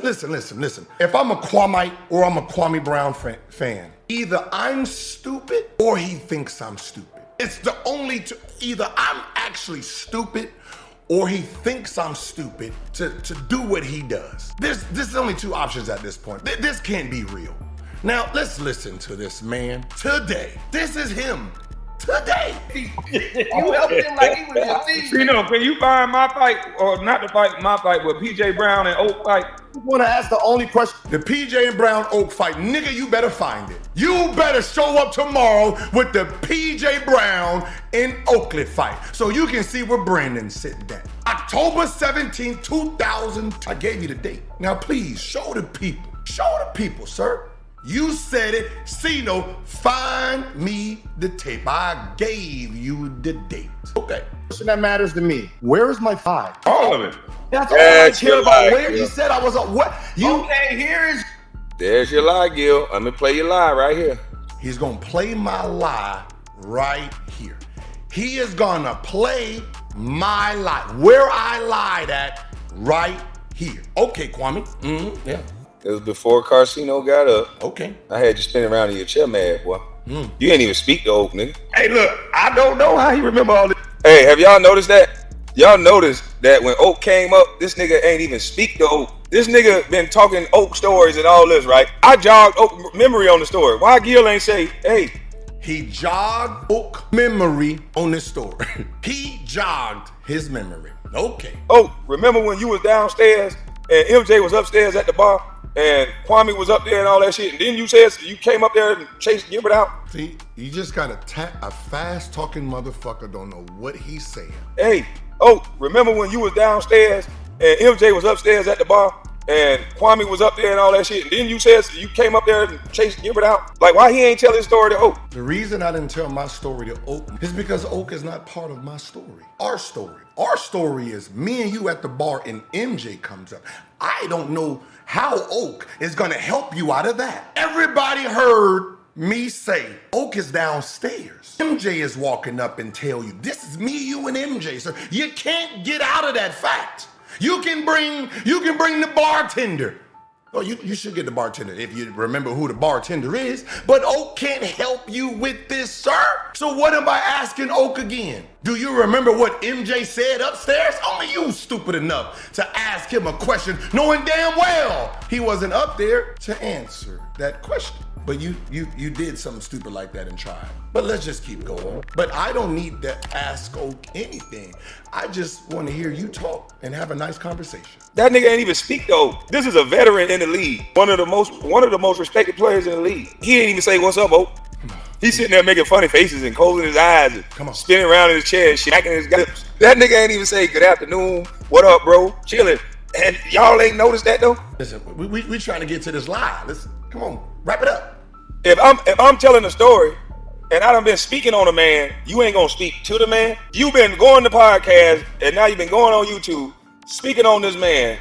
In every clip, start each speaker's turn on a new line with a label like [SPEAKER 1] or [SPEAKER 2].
[SPEAKER 1] listen. If I'm a Kwame or I'm a Kwame Brown fan, either I'm stupid or he thinks I'm stupid. It's the only two. Either I'm actually stupid or he thinks I'm stupid to do what he does. There's only two options at this point. This can't be real. Now, let's listen to this man today. This is him today.
[SPEAKER 2] You helped him like he was your team.
[SPEAKER 3] You know, can you find my fight, or not the fight, my fight, but PJ Brown and Oak fight?
[SPEAKER 1] I want to ask the only question. The PJ and Brown Oak fight, nigga, you better find it. You better show up tomorrow with the PJ Brown and Oakley fight so you can see where Brandon's sitting at. October 17, 2000. I gave you the date. Now, please, show the people, sir. You said it. Cino, find me the tape. I gave you the date. Okay. Question that matters to me. Where is my five?
[SPEAKER 3] All of it.
[SPEAKER 1] That's all I care about. Where he said I was a what? You
[SPEAKER 2] okay, here is.
[SPEAKER 4] There's your lie, Gil. Let me play your lie right here.
[SPEAKER 1] He's gonna play my lie right here. He is gonna play my lie. Where I lied at right here. Okay, Kwame. Yeah.
[SPEAKER 4] It was before Carcino got up.
[SPEAKER 1] Okay.
[SPEAKER 4] I had you spinning around in your chair, mad boy. You ain't even speak to Oak, nigga.
[SPEAKER 3] Hey, look, I don't know how he remember all this.
[SPEAKER 4] Hey, have y'all noticed that? Y'all noticed that when Oak came up, this nigga ain't even speak to Oak. This nigga been talking Oak stories and all this, right? I jogged Oak memory on the story. Why Gil ain't say, hey?
[SPEAKER 1] He jogged Oak memory on this story. He jogged his memory. Okay.
[SPEAKER 4] Oh, remember when you was downstairs and MJ was upstairs at the bar? And Kwame was up there and all that shit. And then you said you came up there and chased Gilbert out.
[SPEAKER 1] See, you just got a fast talking motherfucker don't know what he's saying.
[SPEAKER 4] Hey, oh, remember when you was downstairs and MJ was upstairs at the bar and Kwame was up there and all that shit. And then you said you came up there and chased Gilbert out. Like, why he ain't tell his story to Oak?
[SPEAKER 1] The reason I didn't tell my story to Oak is because Oak is not part of my story. Our story. Our story is me and you at the bar and MJ comes up. I don't know how Oak is gonna help you out of that. Everybody heard me say, Oak is downstairs. MJ is walking up and tell you, this is me, you, and MJ. So you can't get out of that fact. You can bring the bartender. Oh, you should get the bartender if you remember who the bartender is. But Oak can't help you with this, sir. So what am I asking Oak again? Do you remember what MJ said upstairs? Only you stupid enough to ask him a question knowing damn well he wasn't up there to answer that question. But you did something stupid like that and tried. But let's just keep going. But I don't need to ask Oak anything. I just want to hear you talk and have a nice conversation.
[SPEAKER 4] That nigga ain't even speak to Oak. This is a veteran in the league. One of the most respected players in the league. He ain't even say, what's up, Oak? He's sitting there making funny faces and closing his eyes and spinning around in his chair and smacking his lips. That nigga ain't even say, good afternoon, what up, bro? Chilling. And y'all ain't noticed that, though?
[SPEAKER 1] Listen, we trying to get to this lie. Listen, come on, wrap it up.
[SPEAKER 4] If I'm telling a story and I done been speaking on a man, you ain't gonna speak to the man. You've been going to podcast and now you've been going on YouTube speaking on this man,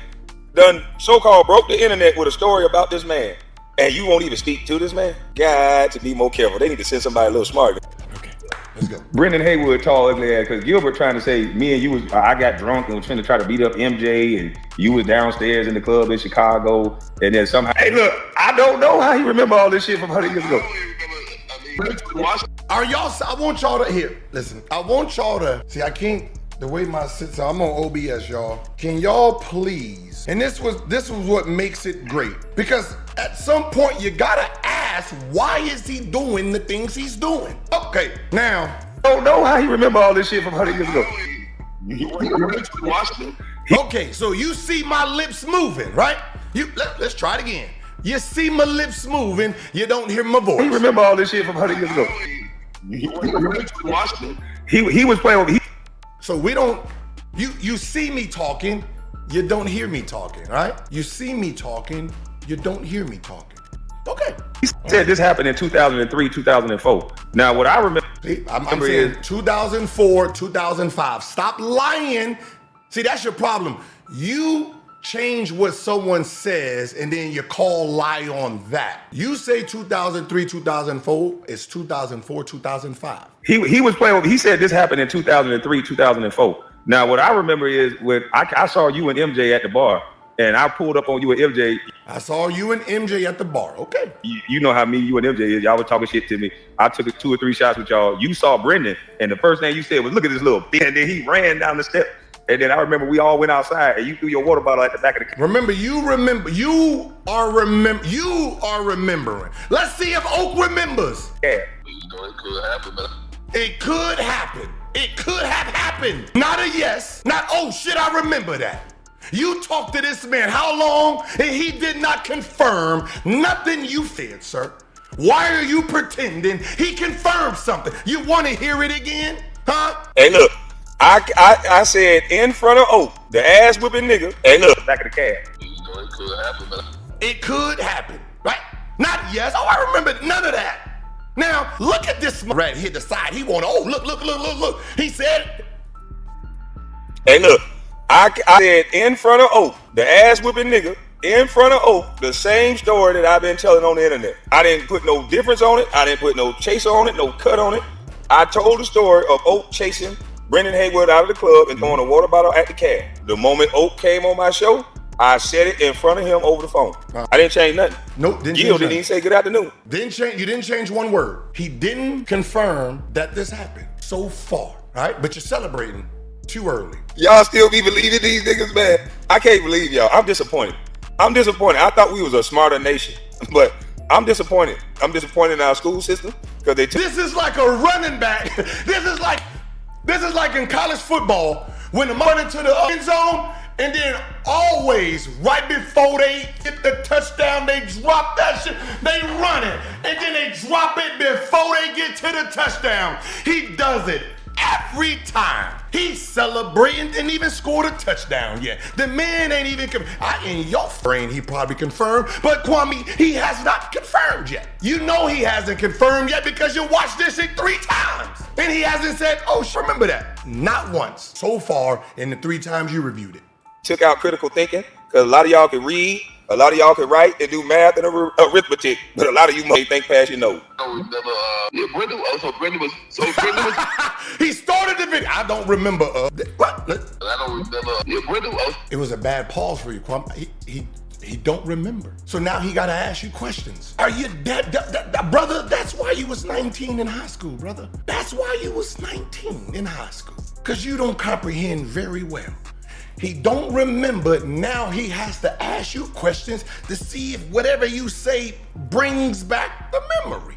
[SPEAKER 4] done so-called broke the internet with a story about this man, and you won't even speak to this man? Got to be more careful. They need to send somebody a little smarter.
[SPEAKER 1] Okay, let's go.
[SPEAKER 3] Brendan Haywood, tall, ugly ass, because Gilbert trying to say me and you was, I got drunk and was trying to try to beat up MJ, and you was downstairs in the club in Chicago, and then somehow, hey, look, I don't know how he remember all this shit from 100 years ago.
[SPEAKER 1] Are y'all, I want y'all to hear, listen, I want y'all to, see, I can't, the way my sits, I'm on OBS, y'all. Can y'all please, and this was what makes it great, because at some point you gotta ask, why is he doing the things he's doing? Okay, now,
[SPEAKER 3] I don't know how he remember all this shit from 100 years ago.
[SPEAKER 1] Okay, so you see my lips moving, right? Let's try it again. You see my lips moving, you don't hear my voice.
[SPEAKER 3] He remember all this shit from 100 years ago. He was playing with me.
[SPEAKER 1] So we don't, you see me talking, you don't hear me talking, right? You see me talking, you don't hear me talking. Okay.
[SPEAKER 3] He said this happened in 2003, 2004. Now, what I remember,
[SPEAKER 1] see, I'm saying 2004, 2005. Stop lying. See, that's your problem. You change what someone says and then you call lie on that. You say 2003, 2004, it's 2004, 2005.
[SPEAKER 3] He was playing with, he said this happened in 2003, 2004. Now, what I remember is when I saw you and MJ at the bar, and I pulled up on you and MJ.
[SPEAKER 1] I saw you and MJ at the bar. Okay.
[SPEAKER 3] You know how me, you and MJ is. Y'all were talking shit to me. I took 2 or 3 shots with y'all. You saw Brendan, and the first thing you said was, "Look at this little bitch." And then he ran down the steps. And then I remember we all went outside, and you threw your water bottle at the back of the car.
[SPEAKER 1] You are remembering. Let's see if Oak remembers.
[SPEAKER 3] Yeah.
[SPEAKER 2] You know, it could happen, man.
[SPEAKER 1] It could happen. It could have happened. Not a yes. Not, oh shit, I remember that. You talked to this man how long, and he did not confirm nothing you said, sir. Why are you pretending he confirmed something? You want to hear it again? Huh?
[SPEAKER 4] Hey, look. I said in front of Oak, the ass whipping nigga. Hey, look.
[SPEAKER 3] Back of the cab.
[SPEAKER 2] You know, it could happen, man.
[SPEAKER 1] It could happen, right? Not yes. Oh, I remember none of that. Now, look at this rat hit the side. He want to, oh, look. He said.
[SPEAKER 4] Hey, look. I said in front of Oak, the ass whipping nigga, in front of Oak, the same story that I've been telling on the internet. I didn't put no difference on it. I didn't put no chaser on it, no cut on it. I told the story of Oak chasing Brendan Haywood out of the club and throwing a water bottle at the cab. The moment Oak came on my show, I said it in front of him over the phone. I didn't change nothing.
[SPEAKER 1] Nope, didn't
[SPEAKER 4] Gil
[SPEAKER 1] change
[SPEAKER 4] didn't even say good afternoon.
[SPEAKER 1] You didn't change one word. He didn't confirm that this happened so far, right? But you're celebrating too early.
[SPEAKER 4] Y'all still be believing these niggas, man. I can't believe y'all. I'm disappointed. I thought we was a smarter nation, but I'm disappointed. I'm disappointed in our school system because they took.
[SPEAKER 1] This is like a running back. This is like in college football when the run into the end zone, and then always right before they get the touchdown, they drop that shit. They run it, and then they drop it before they get to the touchdown. He does it every time. He's celebrating, didn't even score the touchdown yet. The man ain't even in your brain he probably confirmed, but Kwame, he has not confirmed yet. You know he hasn't confirmed yet because you watched this shit 3 times. And he hasn't said, oh, remember that. Not once so far in the 3 times you reviewed it.
[SPEAKER 4] Took out critical thinking because a lot of y'all can read, a lot of y'all can write and do math and arithmetic, but a lot of you might think past your nose.
[SPEAKER 2] I don't remember. Brendan was.
[SPEAKER 1] He started the video. I don't remember. What?
[SPEAKER 2] I don't remember. Brendan was.
[SPEAKER 1] It was a bad pause for you, Kwame. He don't remember. So now he gotta ask you questions. Are you dead, brother? That's why you was 19 in high school, brother. That's why you was 19 in high school. Cause you don't comprehend very well. He don't remember. Now he has to ask you questions to see if whatever you say brings back the memory.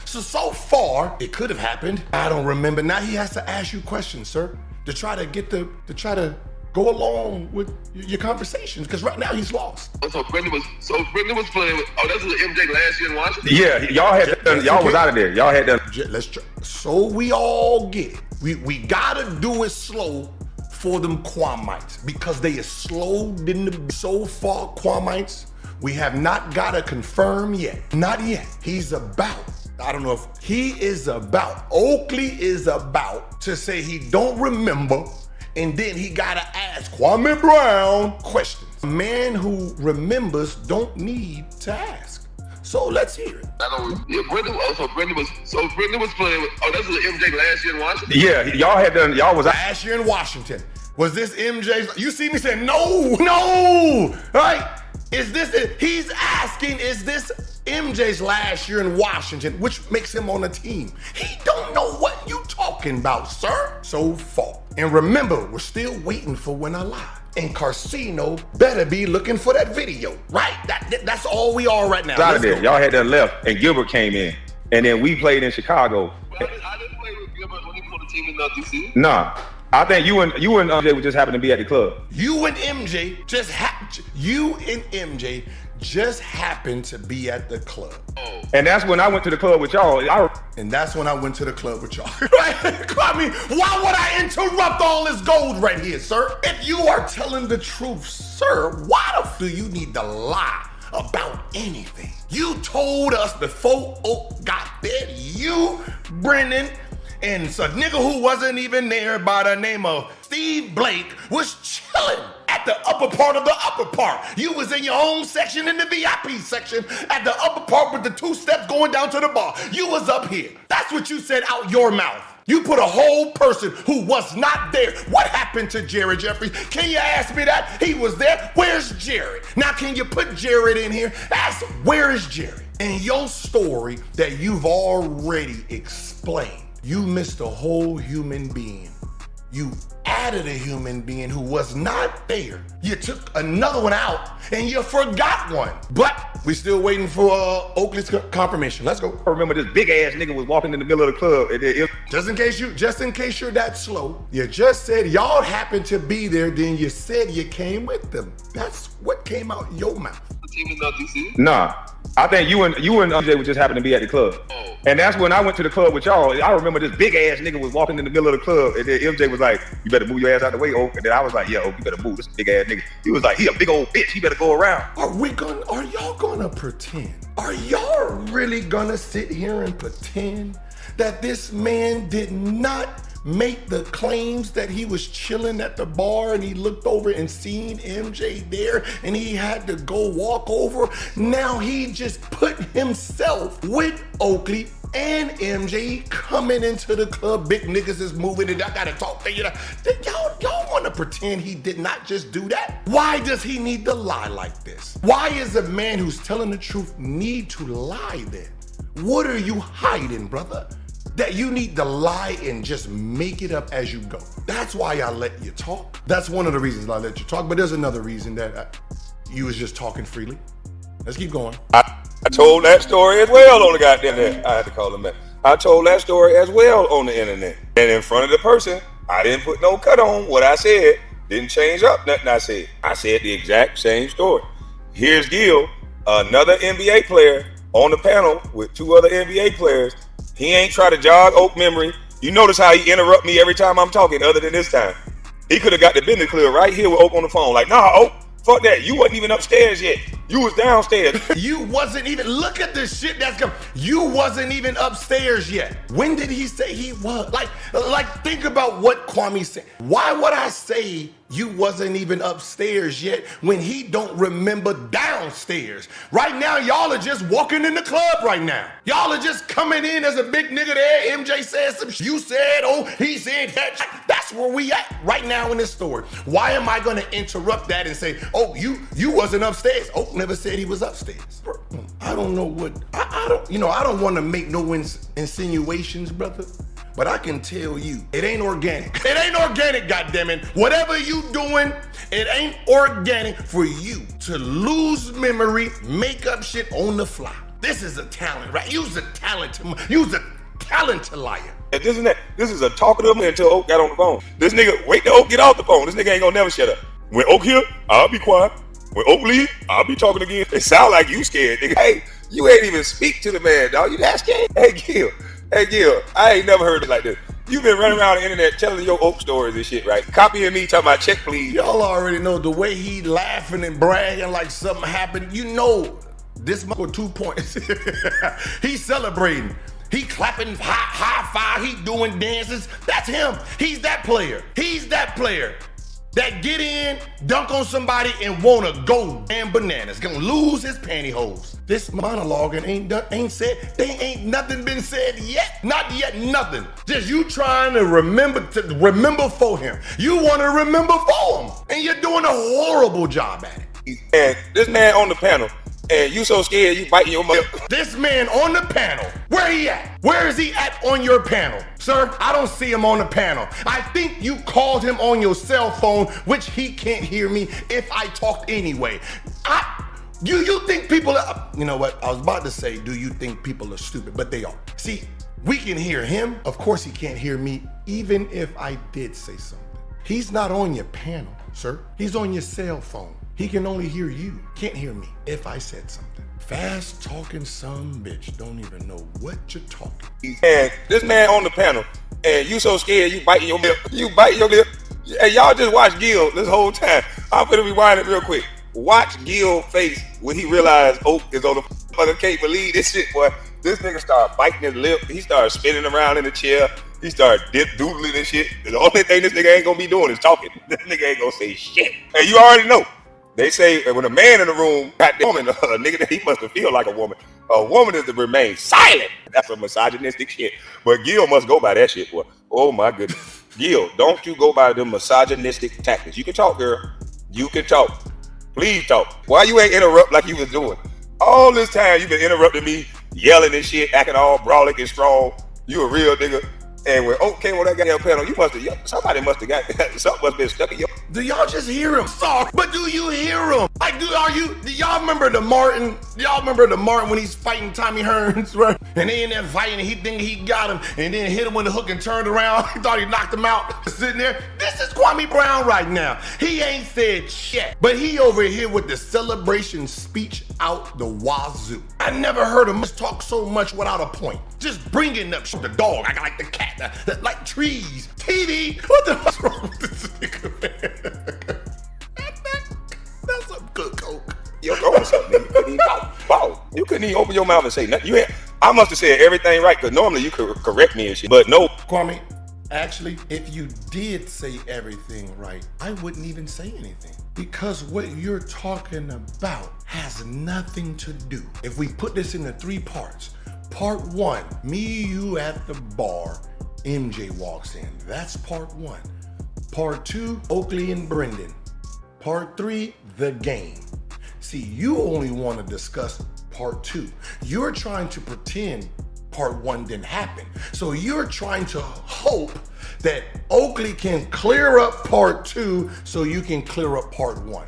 [SPEAKER 1] So far, it could have happened. I don't remember. Now he has to ask you questions, sir, to try to go along with your conversations, because right now he's lost.
[SPEAKER 2] So Brendan was playing with. Oh, that's what MJ last year in Washington.
[SPEAKER 3] Yeah, y'all was out of there. Y'all had done.
[SPEAKER 1] Let's try. So we all get it. We gotta do it slow for them Kwamites, because they is slow so far, Kwamites. We have not gotta confirm yet. Not yet. He's about. I don't know if he is about. Oakley is about to say he don't remember. And then he gotta ask Kwame Brown questions. A man who remembers don't need to ask. So let's hear it.
[SPEAKER 2] I don't. Yeah, Brendan was playing with. Oh, that's what MJ last year in Washington.
[SPEAKER 3] Yeah, y'all had done. Y'all was
[SPEAKER 1] last year in Washington. Was this MJ's? You see me say no, right? Is this? He's asking. Is this MJ's last year in Washington, which makes him on the team? He don't know what you talking about, sir. So far. And remember, we're still waiting for When I Lie. And Carcino better be looking for that video, right? That's all we are right now.
[SPEAKER 3] Out of there. Y'all had done left, and Gilbert came in, and then we played in Chicago.
[SPEAKER 2] I didn't play with Gilbert when he put the team in DC.
[SPEAKER 3] Nah. I think you and MJ would just happen to be at the club.
[SPEAKER 1] You and MJ just happened to be at the club.
[SPEAKER 2] Oh.
[SPEAKER 3] And that's when I went to the club with y'all.
[SPEAKER 1] And that's when I went to the club with y'all. I mean, why would I interrupt all this gold right here, sir? If you are telling the truth, sir, why the f do you need to lie about anything? You told us before Oak got there, you, Brendan, and a nigga who wasn't even there by the name of Steve Blake was chilling at the upper part of the upper part. You was in your own section, in the VIP section, at the upper part with the 2 steps going down to the bar. You was up here. That's what you said out your mouth. You put a whole person who was not there. What happened to Jared Jeffries? Can you ask me that? He was there. Where's Jared? Now, can you put Jared in here? Ask, where is Jared? In your story that you've already explained, you missed a whole human being. You added a human being who was not there. You took another one out and you forgot one. But we still waiting for Oakley's confirmation. Let's go.
[SPEAKER 3] I remember this big ass nigga was walking in the middle of the club.
[SPEAKER 1] Just in case you're that slow, you just said y'all happened to be there, then you said you came with them. That's what came out your mouth.
[SPEAKER 2] The team is not DC.
[SPEAKER 3] Nah, I think you and MJ would just happen to be at the club.
[SPEAKER 2] Oh.
[SPEAKER 3] And that's when I went to the club with y'all. I remember this big ass nigga was walking in the middle of the club, and then MJ was like, "You better move your ass out the way, Oak." And then I was like, "Yeah, Oak, you better move. This big ass nigga." He was like, "He a big old bitch. He better go around."
[SPEAKER 1] Are y'all gonna pretend? Are y'all really gonna sit here and pretend that this man did not make the claims that he was chilling at the bar and he looked over and seen MJ there and he had to go walk over? Now he just put himself with Oakley and MJ coming into the club. Big niggas is moving and I gotta talk to you. Y'all wanna pretend he did not just do that? Why does he need to lie like this? Why is a man who's telling the truth need to lie then? What are you hiding, brother? That you need to lie and just make it up as you go. That's why I let you talk. That's one of the reasons I let you talk, but there's another reason that you was just talking freely. Let's keep going.
[SPEAKER 4] I told that story as well on the goddamn net. I had to call him back. I told that story as well on the internet. And in front of the person, I didn't put no cut on what I said. Didn't change up nothing I said. I said the exact same story. Here's Gil, another NBA player on the panel with 2 other NBA players. He ain't try to jog Oak memory. You notice how he interrupt me every time I'm talking, other than this time. He could have got the business clear right here with Oak on the phone. Like, nah, Oak, fuck that. You wasn't even upstairs yet. You was downstairs.
[SPEAKER 1] You wasn't even, look at the shit that's coming. You wasn't even upstairs yet. When did he say he was? Like think about what Kwame said. Why would I say you wasn't even upstairs yet when he don't remember downstairs? Right now, y'all are just walking in the club right now. Y'all are just coming in as a big nigga there. MJ said some shit. You said, oh, he said that. That's where we at right now in this story. Why am I gonna interrupt that and say, oh, you wasn't upstairs? Oak never said he was upstairs. I don't know what, I don't want to make no insinuations, brother. But I can tell you, it ain't organic. It ain't organic, goddammit. Whatever you doing, it ain't organic for you to lose memory, make up shit on the fly. This is a talent, right? Use a talent to liar.
[SPEAKER 4] And this is a talkative man until Oak got on the phone. This nigga, wait till Oak get off the phone. This nigga ain't gonna never shut up. When Oak here, I'll be quiet. When Oak leave, I'll be talking again. It sound like you scared, nigga. Hey, you ain't even speak to the man, dog. You that scared? Hey, Gil, I ain't never heard it like this. You been running around the internet telling your Oak stories and shit, right? Copying me, talking about check, please.
[SPEAKER 1] Y'all already know the way he laughing and bragging like something happened. You know, this motherfucker 2 points. He's celebrating. He clapping high five. He doing dances. That's him. He's that player. That get in, dunk on somebody, and wanna go damn bananas. Gonna lose his pantyhose. This monologue ain't said. They ain't nothing been said yet. Not yet, nothing. Just you trying to remember for him. You wanna remember for him. And you're doing a horrible job at it.
[SPEAKER 4] And this man on the panel, and you so scared you biting your mother.
[SPEAKER 1] This man on the panel, where he at? Where is he at on your panel? Sir, I don't see him on the panel. I think you called him on your cell phone, which he can't hear me if I talked anyway. You think people are, you know what? I was about to say, do you think people are stupid? But they are. See, we can hear him. Of course he can't hear me, even if I did say something. He's not on your panel, sir. He's on your cell phone. He can only hear you, can't hear me if I said something. Fast talking some bitch, don't even know what you're talking.
[SPEAKER 4] And this man on the panel, and you so scared you biting your lip. You biting your lip. Hey, y'all just watch Gil this whole time. I'm gonna rewind it real quick. Watch Gil face when he realized Oak is on the fucking. Can't believe this shit, boy. This nigga started biting his lip. He started spinning around in the chair. He started doodling and shit. The only thing this nigga ain't gonna be doing is talking. This nigga ain't gonna say shit. And you already know. They say when a man in the room got the woman, a nigga that he must feel like a woman. A woman is to remain silent. That's a misogynistic shit. But Gil must go by that shit, boy. Oh my goodness. Gil, don't you go by them misogynistic tactics. You can talk, girl. You can talk. Please talk. Why you ain't interrupt like you was doing? All this time you been interrupting me, yelling and shit, acting all brolic and strong. You a real nigga. And when Oak came on that goddamn panel, you must have, somebody must have got, something must have been stuck in your.
[SPEAKER 1] Do y'all just hear him? Sorry, but do you hear him? Like, do y'all remember the Martin? Y'all remember the Martin when he's fighting Tommy Hearns, right? And they in there fighting, and he think he got him, and then hit him with the hook and turned around. He thought he knocked him out. Sitting there. This is Kwame Brown right now. He ain't said shit, but he over here with the celebration speech out the wazoo. I never heard him talk so much without a point. Just bringing up the dog, I like the cat, like trees, TV. What the fuck's wrong with this nigga, man? That's some good coke.
[SPEAKER 4] Yo, go something. You couldn't even talk. Wow. You couldn't even open your mouth and say nothing. I must have said everything right, because normally you could correct me and shit. But no.
[SPEAKER 1] Kwame, actually, if you did say everything right, I wouldn't even say anything. Because what you're talking about has nothing to do. If we put this into 3 parts, part 1, me, you at the bar, MJ walks in. That's part 1. Part 2, Oakley and Brendan. Part 3, the game. See, you only want to discuss part 2. You're trying to pretend part 1 didn't happen. So you're trying to hope that Oakley can clear up part 2 so you can clear up part 1.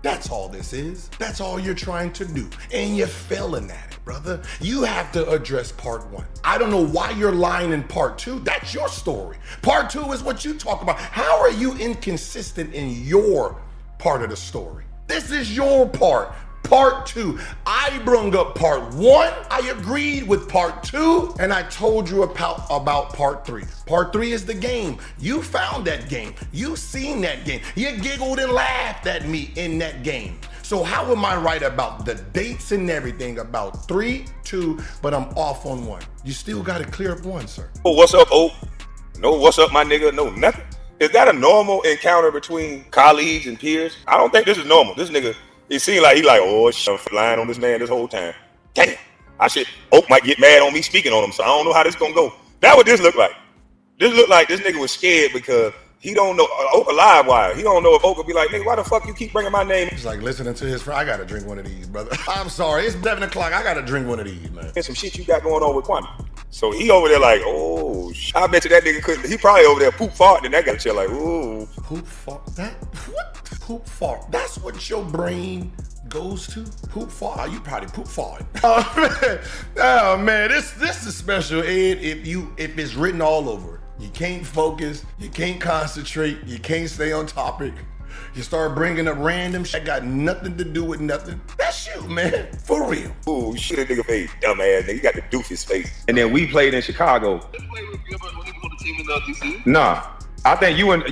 [SPEAKER 1] That's all this is. That's all you're trying to do. And you're failing at it, brother. You have to address part 1. I don't know why you're lying in part 2. That's your story. Part 2 is what you talk about. How are you inconsistent in your part of the story? This is your part. Part 2. I brung up part 1. I agreed with part 2. And I told you about part 3. Part 3 is the game. You found that game. You seen that game. You giggled and laughed at me in that game. So how am I right about the dates and everything about 3, 2, but I'm off on 1? You still got to clear up 1, sir.
[SPEAKER 4] Oh, what's up, Oak? No, what's up, my nigga? No, nothing. Is that a normal encounter between colleagues and peers? I don't think this is normal. This nigga, it seems like oh shit, I'm flying on this man this whole time. Damn, Oak might get mad on me speaking on him, so I don't know how this gonna go. That what this look like. This look like this nigga was scared because he don't know, Oak a live wire. He don't know if Oak will be like, nigga, why the fuck you keep bringing my name?
[SPEAKER 1] He's like listening to his friend. I gotta drink one of these, brother. I'm sorry, it's 7 o'clock. I gotta drink one of these, man.
[SPEAKER 4] And some shit you got going on with Kwame. So he over there like, oh, I bet you that nigga couldn't. He probably over there poop fart, and that got chill like, ooh.
[SPEAKER 1] Poop fart? That what? Poop fart? That's what your brain goes to? Poop fart? You probably poop fart. Oh man, this is special ed. If it's written all over it. You can't focus. You can't concentrate. You can't stay on topic. You start bringing up random shit that got nothing to do with nothing. That's you, man. For real.
[SPEAKER 4] Ooh, shit, that nigga face, dumbass nigga. You got the doofus face.
[SPEAKER 3] And then we played in Chicago.
[SPEAKER 2] You played with Gilbert when he was on the team in DC?
[SPEAKER 3] Nah, I think you and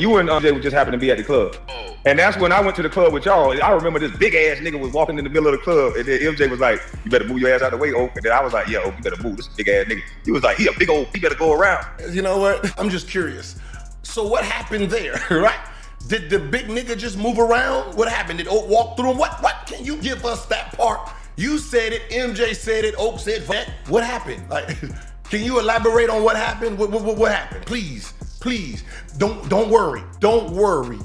[SPEAKER 3] Jay just happened to be at the club.
[SPEAKER 2] Oh.
[SPEAKER 3] And that's when I went to the club with y'all. I remember this big ass nigga was walking in the middle of the club, and then MJ was like, "You better move your ass out of the way, Oak." And then I was like, "Yeah, Oak, you better move. This is a big ass nigga." He was like, "He a big old. He better go around."
[SPEAKER 1] You know what? I'm just curious. So what happened there, right? Did the big nigga just move around? What happened? Did Oak walk through him? What? Can you give us that part? You said it, MJ said it, Oak said that. What happened? Like, can you elaborate on what happened? What happened? Please. Don't worry.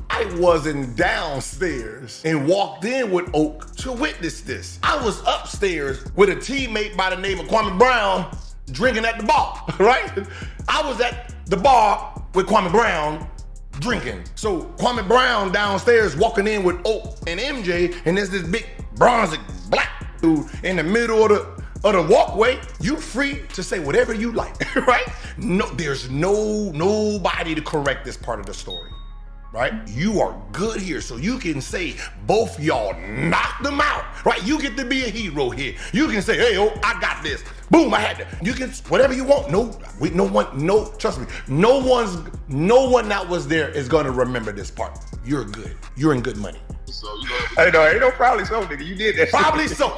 [SPEAKER 1] I wasn't downstairs and walked in with Oak to witness this. I was upstairs with a teammate by the name of Kwame Brown drinking at the bar, right? I was at the bar with Kwame Brown drinking. So Kwame Brown downstairs walking in with Oak and MJ, and there's this big bronzy black dude in the middle of the walkway. You free to say whatever you like, right? No, there's nobody to correct this part of the story, right? You are good here, so you can say both y'all knocked them out, right? You get to be a hero here. You can say, hey, oh, I got this. Boom, I had to. You can whatever you want. Trust me. No one that was there is gonna remember this part. You're good. You're in good money.
[SPEAKER 2] So,
[SPEAKER 3] I know, ain't no probably so, nigga. You did that.
[SPEAKER 1] Probably so.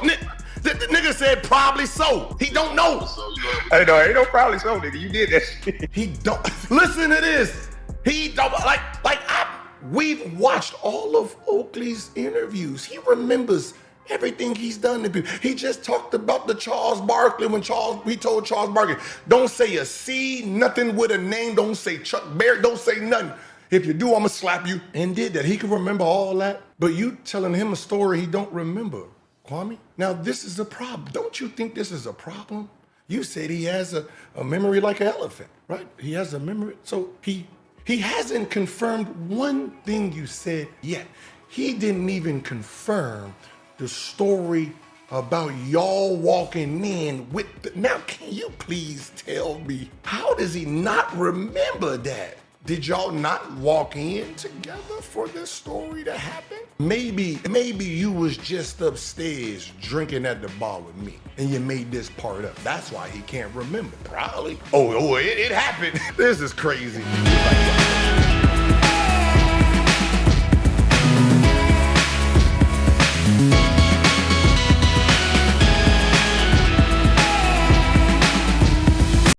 [SPEAKER 1] The nigga said probably so. He don't know.
[SPEAKER 2] So, you know,
[SPEAKER 3] Hey, no, ain't no probably so, nigga. You did that shit.
[SPEAKER 1] He don't. Listen to this. He don't we've watched all of Oakley's interviews. He remembers everything he's done to people. He just talked about the Charles Barkley when he told Charles Barkley, don't say a C, nothing with a name, don't say Chuck Berry, don't say nothing. If you do, I'm gonna slap you. And did that. He can remember all that. But you telling him a story he don't remember, Kwame. Now this is a problem. Don't you think this is a problem? You said he has a memory like an elephant, right? He has a memory. So he hasn't confirmed one thing you said yet. He didn't even confirm the story about y'all walking in with now, can you please tell me, how does he not remember that? Did y'all not walk in together for this story to happen? Maybe you was just upstairs drinking at the bar with me and you made this part up. That's why he can't remember. Probably. Oh, it happened. This is crazy.